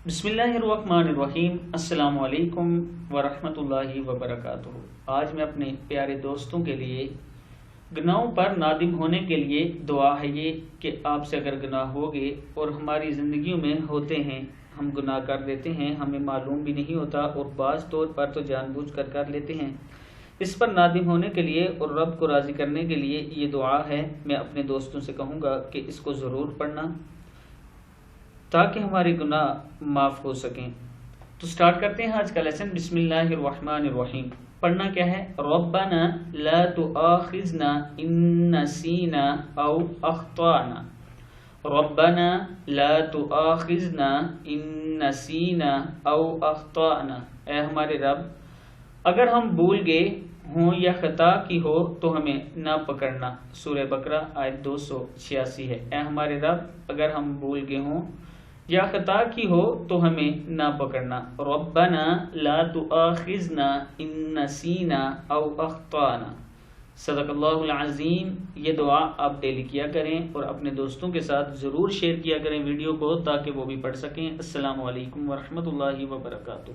बिस्मिल्लाहिर्रहमानिर्रहीम। अस्सलामु अलैकुम वरहमतुल्लाहि वबरकातुहू। आज मैं अपने प्यारे दोस्तों के लिए गुनाहों पर नादिम होने के लिए दुआ है ये कि आपसे अगर गुनाह होगे और हमारी ज़िंदगियों में होते हैं, हम गुनाह कर देते हैं, हमें मालूम भी नहीं होता और बाज़ तौर पर तो जानबूझ कर लेते हैं। इस पर नादिम होने के लिए और रब को राज़ी करने के लिए ये दुआ है। मैं अपने दोस्तों से कहूँगा कि इसको ज़रूर पढ़ना ताकि हमारे गुनाह माफ़ हो सकें। तो स्टार्ट करते हैं आज का लेसन। बिस्मिल्लाहिर्रहमानिर्रहीम। पढ़ना क्या है? रब्बना ला तुआखिज़ना इन नसीना औ अख्ताना। रब्बना ला तुआखिज़ना इन नसीना औ अख्ताना। ऐ हमारे रब, अगर हम भूल गए हों या खता की हो तो हमें ना पकड़ना। सूरह बकरा आयत 286 है। ऐ हमारे रब, अगर हम भूल गए हों या खता की हो तो हमें ना पकड़ना। रब्बना ला तुआखिज़ना इन नसीना औ अख्ताना। सदक़ल्लाहुल अज़ीम। ये दुआ आप डेली किया करें और अपने दोस्तों के साथ ज़रूर शेयर किया करें वीडियो को, ताकि वो भी पढ़ सकें। अस्सलामु अलैकुम वरहमतुल्लाहि वबरकातुहू।